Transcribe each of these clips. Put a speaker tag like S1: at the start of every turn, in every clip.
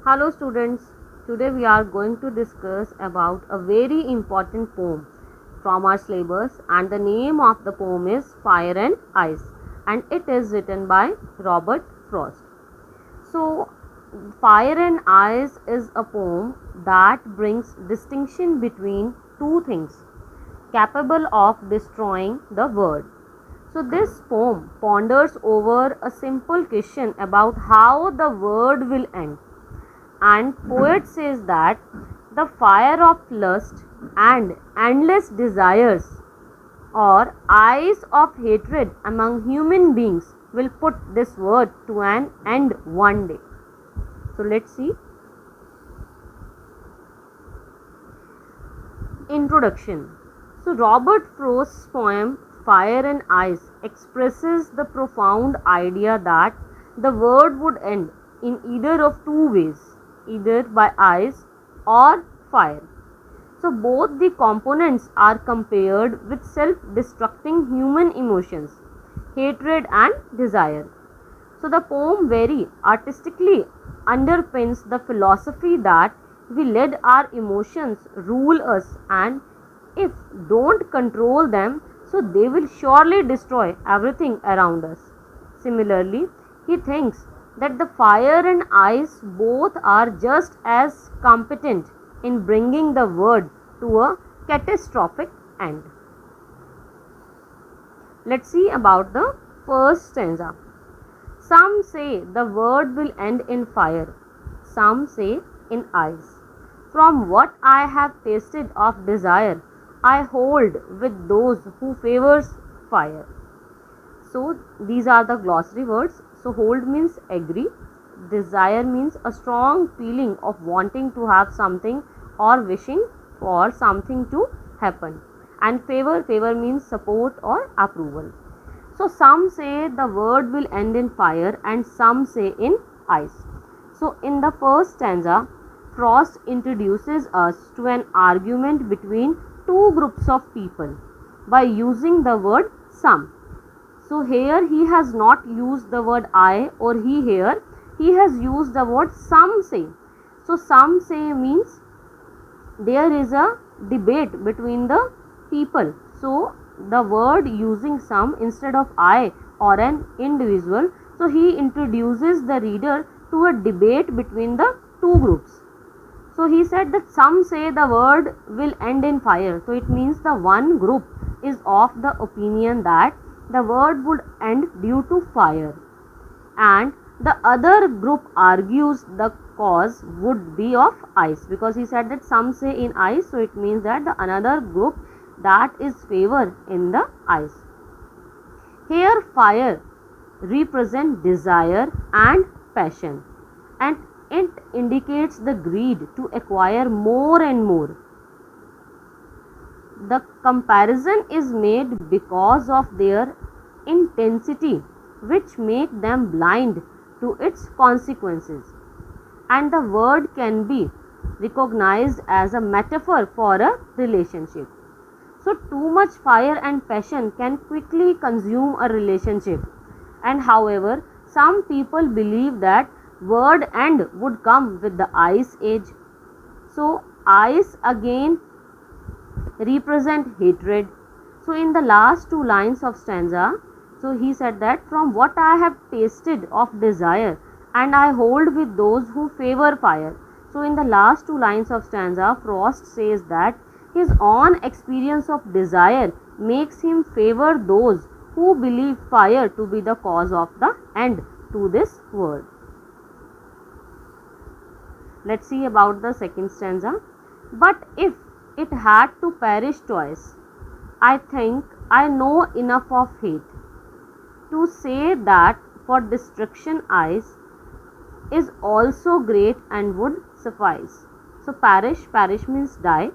S1: Hello students, today we are going to discuss about a very important poem from our syllabus, and the name of the poem is Fire and Ice, and it is written by Robert Frost. So Fire and Ice is a poem that brings distinction between two things capable of destroying the world. So this poem ponders over a simple question about how the world will end, and poet says that the fire of lust and endless desires or eyes of hatred among human beings will put this world to an end one day. So let's see. Introduction. So Robert Frost's poem Fire and Ice expresses the profound idea that the world would end in either of two ways, either by ice or fire. So both the components are compared with self-destructing human emotions, hatred and desire. So the poem very artistically underpins the philosophy that we let our emotions rule us, and if don't control them, so they will surely destroy everything around us. Similarly, he thinks that the fire and ice both are just as competent in bringing the world to a catastrophic end. Let's see about the first stanza. Some say the world will end in fire, some say in ice. From what I have tasted of desire, I hold with those who favors fire. So these are the glossary words. So hold means agree, desire means a strong feeling of wanting to have something or wishing for something to happen, and favor means support or approval. So some say the world will end in fire and some say in ice. So in the first stanza, Frost introduces us to an argument between two groups of people by using the word some. So here he has not used the word I or he here, he has used the word some say. So some say means there is a debate between the people. So the word using some instead of I or an individual, so he introduces the reader to a debate between the two groups. So he said that some say the world will end in fire. So it means the one group is of the opinion that the world would end due to fire, and the other group argues the cause would be of ice, because he said that some say in ice, so it means that the another group that is favor in the ice. Here fire represent desire and passion, and it indicates the greed to acquire more and more. The comparison is made because of their intensity, which make them blind to its consequences, and the word can be recognized as a metaphor for a relationship. So too much fire and passion can quickly consume a relationship, and however some people believe that word end would come with the ice age. So ice again represent hatred. So in the last two lines of stanza, so he said that from what I have tasted of desire and I hold with those who favor fire. So in the last two lines of stanza, Frost says that his own experience of desire makes him favor those who believe fire to be the cause of the end to this world. Let's see about the second stanza. But if it had to perish twice, I think I know enough of hate to say that for destruction ice is also great and would suffice. So perish means die,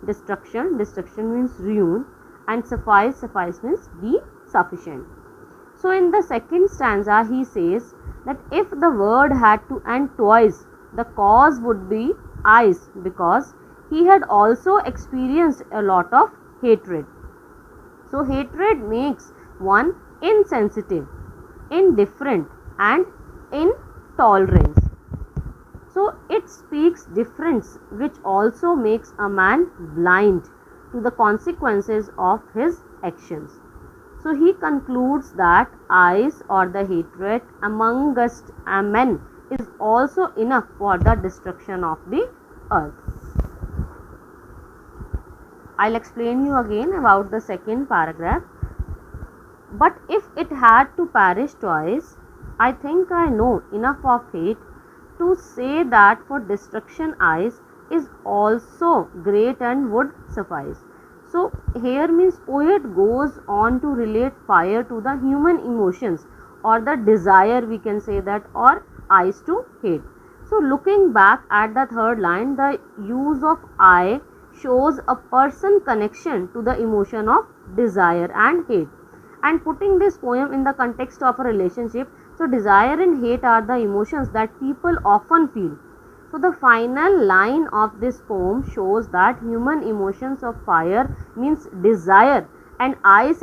S1: destruction means ruin, and suffice means be sufficient. So in the second stanza he says that if the word had to end twice, the cause would be ice, because he had also experienced a lot of hatred. So hatred makes one insensitive, indifferent, and intolerance. So it speaks difference, which also makes a man blind to the consequences of his actions. So he concludes that ice or the hatred amongst men is also enough for the destruction of the earth. I'll explain you again about the second paragraph. But if it had to perish twice, I think I know enough of hate to say that for destruction ice is also great and would suffice. So here means poet goes on to relate fire to the human emotions or the desire, we can say that, or ice to hate. So looking back at the third line, the use of I shows a person connection to the emotion of desire and hate. And putting this poem in the context of a relationship, so desire and hate are the emotions that people often feel. So the final line of this poem shows that human emotions of fire means desire, and ice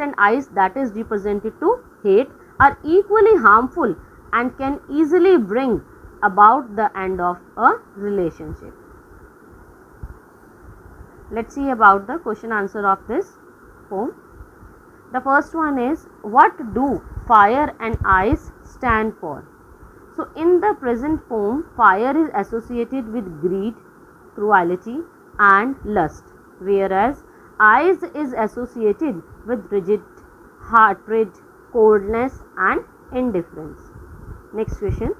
S1: that is represented to hate are equally harmful and can easily bring about the end of a relationship. Let's see about the question answer of this poem. The first one is, what do fire and ice stand for? So in the present poem, fire is associated with greed, cruelty and lust, whereas ice is associated with rigid, hatred, coldness and indifference. Next question.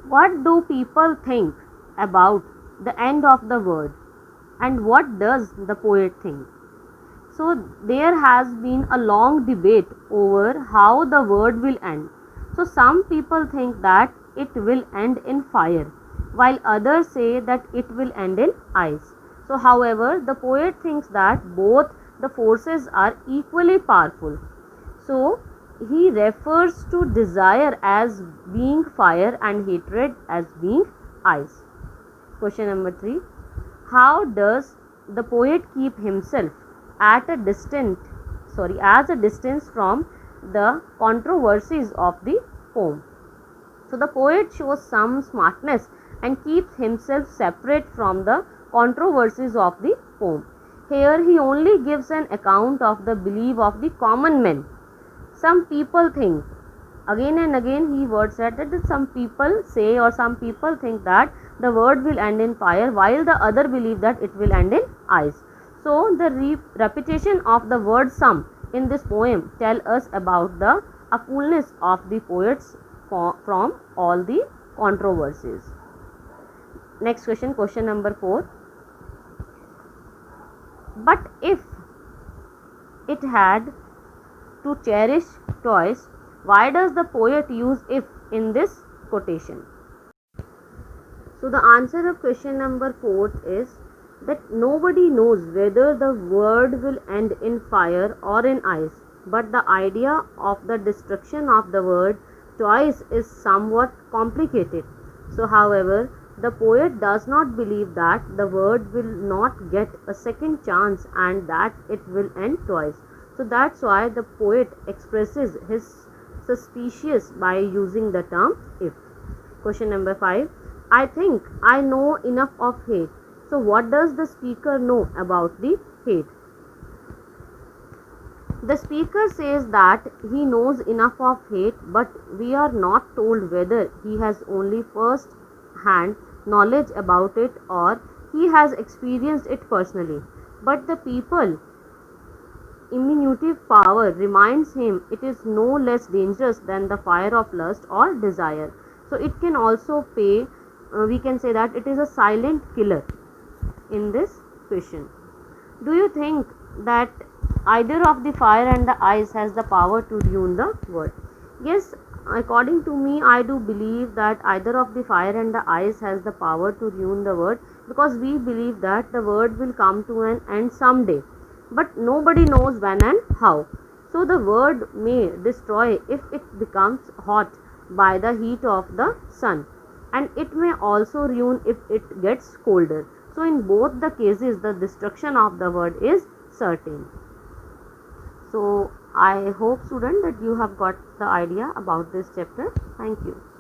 S1: What do people think about the end of the world, and what does the poet think? So there has been a long debate over how the world will end. So some people think that it will end in fire, while others say that it will end in ice. So however, the poet thinks that both the forces are equally powerful. So he refers to desire as being fire and hatred as being ice. Question number 3. How does the poet keep himself at a as a distance from the controversies of the poem? So the poet shows some smartness and keeps himself separate from the controversies of the poem. Here he only gives an account of the belief of the common men. Some people think, again and again he words that some people say or some people think that the world will end in fire, while the other believe that it will end in ice. So the repetition of the word some in this poem tell us about the coolness of the poets from all the controversies. Next question, question number 4. But if it had to cherish twice, why does the poet use if in this quotation? So the answer of question number 4 is that nobody knows whether the world will end in fire or in ice, but the idea of the destruction of the world twice is somewhat complicated. So however, the poet does not believe that the world will not get a second chance and that it will end twice. So that's why the poet expresses his suspicious by using the term if. Question number 5. I think I know enough of hate. So what does the speaker know about the hate? The speaker says that he knows enough of hate, but we are not told whether he has only first hand knowledge about it or he has experienced it personally. But the people immunitive power reminds him it is no less dangerous than the fire of lust or desire. So it can also pay, we can say that it is a silent killer in this question. Do you think that either of the fire and the ice has the power to ruin the world? Yes, according to me, I do believe that either of the fire and the ice has the power to ruin the world, because we believe that the world will come to an end someday, but nobody knows when and how. So the world may destroy if it becomes hot by the heat of the sun, and it may also ruin if it gets colder. So in both the cases, the destruction of the world is certain. So I hope student that you have got the idea about this chapter. Thank you.